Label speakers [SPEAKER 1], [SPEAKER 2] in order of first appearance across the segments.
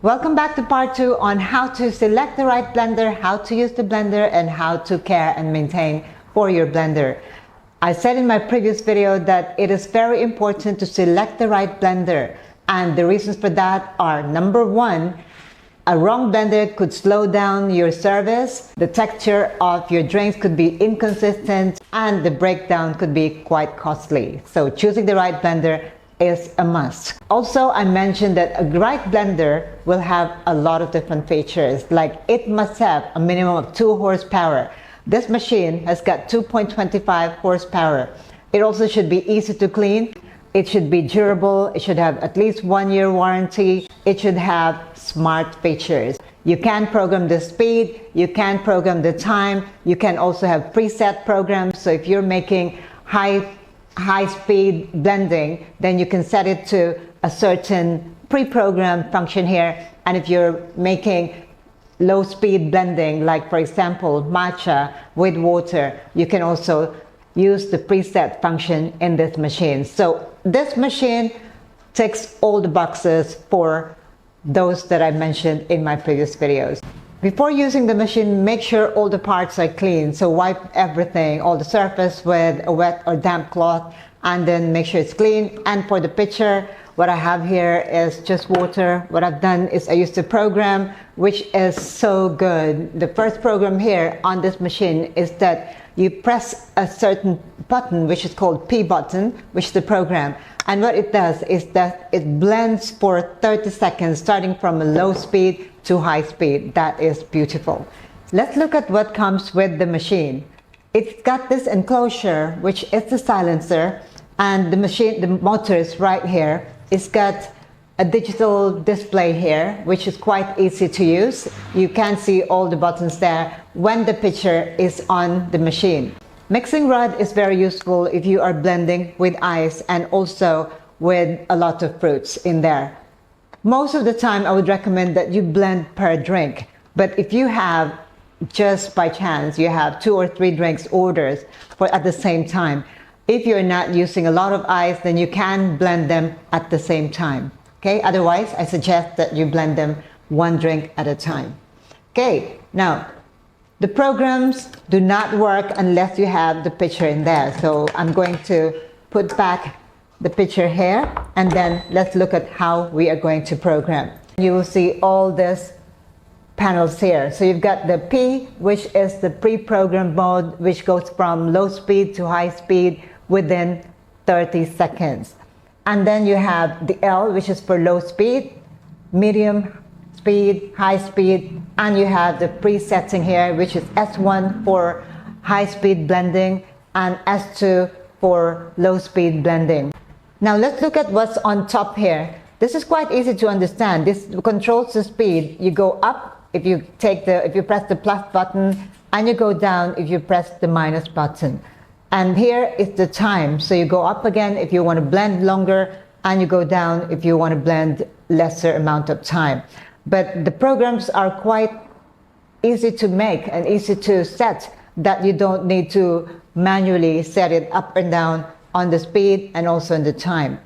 [SPEAKER 1] Welcome back to part 2 on how to select the right blender, how to use the blender, and how to care and maintain for your blender. I said in my previous video that it is very important to select the right blender, and the reasons for that are: number one, a wrong blender could slow down your service, the texture of your drinks could be inconsistent, and the breakdown could be quite costly. So choosing the right blender is a must. Also, I mentioned that a right blender will have a lot of different features, like it must have a minimum of 2 horsepower. This machine has got 2.25 horsepower. It also should be easy to clean. It should be durable. It should have at least 1 year warranty. It should have smart features. You can program the speed, you can program the time, you can also have preset programs. So if you're making high speed blending, then you can set it to a certain pre-programmed function here. And if you're making low speed blending, like for example matcha with water, you can also use the preset function in this machine. So this machine ticks all the boxes for those that I mentioned in my previous videos. Before using the machine, make sure all the parts are clean. So wipe everything, all the surface with a wet or damp cloth, and then make sure it's clean. And for the pitcher, what I have here is just water. What I've done is I used the program, which is so good. The first program here on this machine is that you press a certain button, which is called P button, which is the program. And what it does is that it blends for 30 seconds, starting from a low speed to high speed. That is beautiful. Let's look at what comes with the machine. It's got this enclosure, which is the silencer, and the motor is right here. It's got a digital display here, which is quite easy to use. You can see all the buttons there when the pitcher is on the machine. Mixing rod is very useful if you are blending with ice and also with a lot of fruits in there. Most of the time I would recommend that you blend per drink, but if you have, just by chance, you have 2 or 3 drinks orders for at the same time, if you're not using a lot of ice, then you can blend them at the same time. Okay, otherwise I suggest that you blend them 1 drink at a time. Okay, now the programs do not work unless you have the pitcher in there. So I'm going to put back the pitcher here, and then let's look at how we are going to program. You will see all these panels here. So you've got the P, which is the pre-programmed mode, which goes from low speed to high speed within 30 seconds. And then you have the L, which is for low speed, medium speed, high speed, and you have the presetting here, which is S1 for high speed blending and S2 for low speed blending. Now let's look at what's on top here. This is quite easy to understand. This controls the speed. You go up if you press the plus button, and you go down if you press the minus button. And here is the time. So you go up again if you want to blend longer, and you go down if you want to blend lesser amount of time. But the programs are quite easy to make and easy to set, that you don't need to manually set it up and down on the speed and also on the time.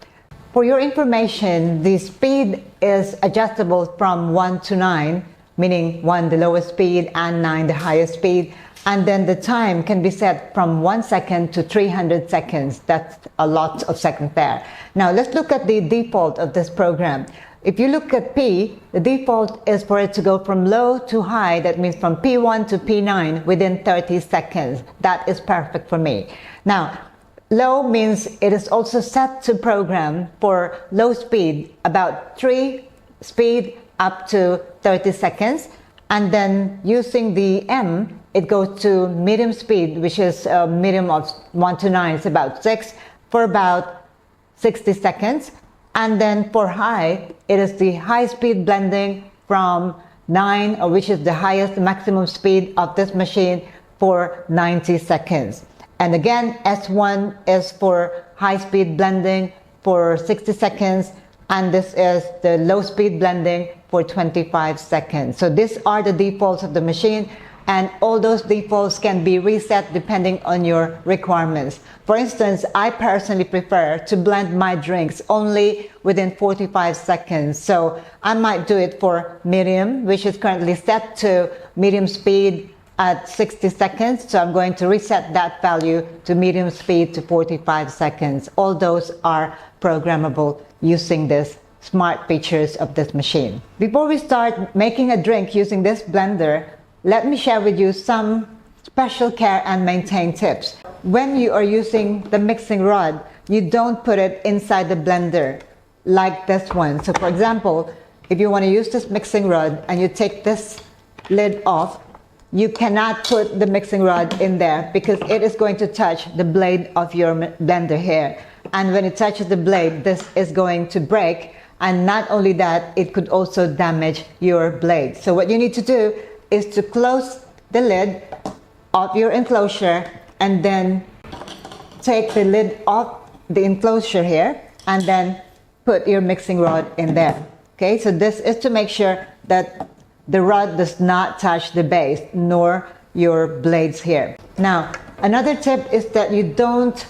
[SPEAKER 1] For your information, the speed is adjustable from 1 to 9, meaning 1 the lowest speed and 9 the highest speed. And then the time can be set from 1 second to 300 seconds. That's a lot of seconds there. Now let's look at the default of this program. If you look at P, the default is for it to go from low to high. That means from P1 to P9 within 30 seconds. That is perfect for me. Now, low means it is also set to program for low speed, about 3 speed up to 30 seconds. And then using the M, it goes to medium speed, which is a medium of 1 to 9. It's about 6 for about 60 seconds. And then for high, it is the high speed blending from 9, or which is the highest maximum speed of this machine, for 90 seconds. And again, S1 is for high speed blending for 60 seconds. And this is the low speed blending for 25 seconds. So these are the defaults of the machine. and all those defaults can be reset depending on your requirements. For instance, I personally prefer to blend my drinks only within 45 seconds. So I might do it for medium, which is currently set to medium speed at 60 seconds. So I'm going to reset that value to medium speed to 45 seconds. All those are programmable using this smart features of this machine. Before we start making a drink using this blender, let me share with you some special care and maintain tips. When you are using the mixing rod, you don't put it inside the blender like this one. So for example, if you want to use this mixing rod and you take this lid off, you cannot put the mixing rod in there because it is going to touch the blade of your blender here. And when it touches the blade, this is going to break. And not only that, it could also damage your blade. So what you need to do is to close the lid of your enclosure and then take the lid off the enclosure here and then put your mixing rod in there. Okay, so this is to make sure that the rod does not touch the base nor your blades here. Now, another tip is that you don't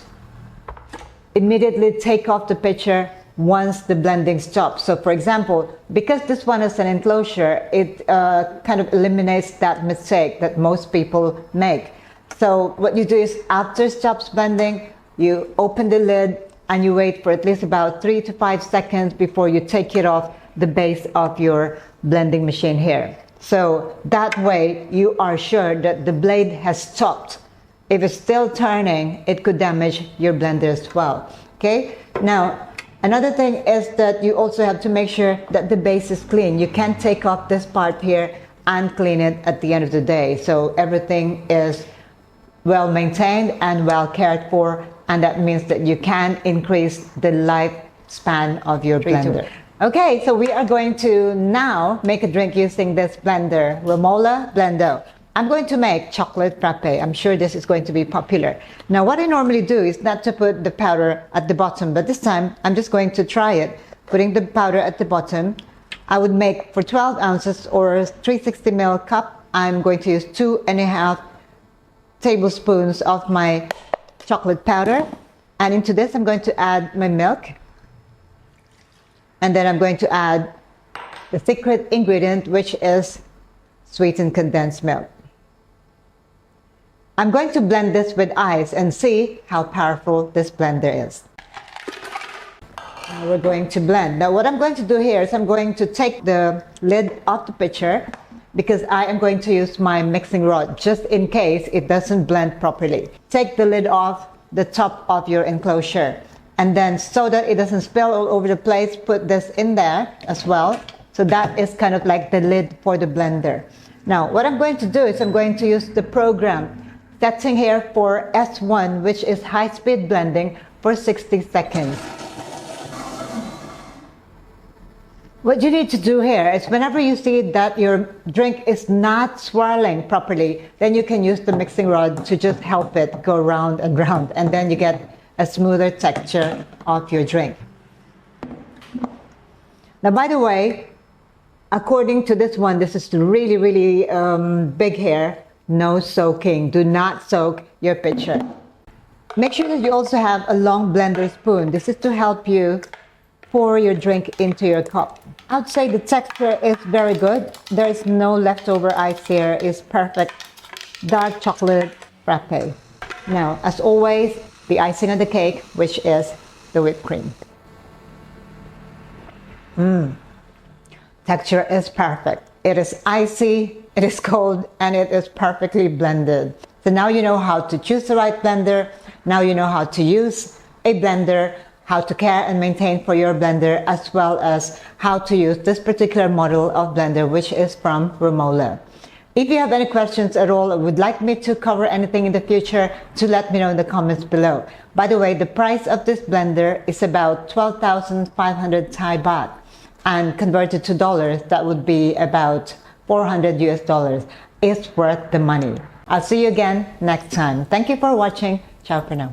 [SPEAKER 1] immediately take off the pitcher once the blending stops. So for example, because this one is an enclosure, it kind of eliminates that mistake that most people make. So what you do is after it stops blending, you open the lid and you wait for at least about 3 to 5 seconds before you take it off the base of your blending machine here. So that way you are sure that the blade has stopped. If it's still turning, it could damage your blender as well. Okay, now another thing is that you also have to make sure that the base is clean. You can't take off this part here and clean it at the end of the day. So everything is well maintained and well cared for, and that means that you can increase the lifespan of your blender. Okay, so we are going to now make a drink using this blender, Romola Blendo. I'm going to make chocolate frappe. I'm sure this is going to be popular. Now, what I normally do is not to put the powder at the bottom, but this time I'm just going to try it, putting the powder at the bottom. I would make for 12 ounces or 360 ml cup. I'm going to use 2.5 tablespoons of my chocolate powder. And into this, I'm going to add my milk. And then I'm going to add the secret ingredient, which is sweetened condensed milk. I'm going to blend this with ice and see how powerful this blender is. Now we're going to blend. Now what I'm going to do here is I'm going to take the lid off the pitcher because I am going to use my mixing rod just in case it doesn't blend properly. Take the lid off the top of your enclosure. And then so that it doesn't spill all over the place, put this in there as well. So that is kind of like the lid for the blender. Now, what I'm going to do is I'm going to use the program setting here for S1, which is high-speed blending for 60 seconds. What you need to do here is whenever you see that your drink is not swirling properly, then you can use the mixing rod to just help it go round and round, and then you get a smoother texture of your drink. Now, by the way, according to this one, this is really, really big here. No soaking. Do not soak your pitcher. Make sure that you also have a long blender spoon. This is to help you pour your drink into your cup. I would say the texture is very good. There is no leftover ice here. It's perfect dark chocolate frappe. Now, as always, the icing on the cake, which is the whipped cream. Texture is perfect. It is icy, it is cold, and it is perfectly blended. So now you know how to choose the right blender. Now you know how to use a blender, how to care and maintain for your blender, as well as how to use this particular model of blender, which is from Romola. If you have any questions at all or would like me to cover anything in the future, to let me know in the comments below. By the way, the price of this blender is about 12,500 Thai baht, and converted to dollars, that would be about 400 US dollars. It's worth the money. I'll see you again next time. Thank you for watching. Ciao for now.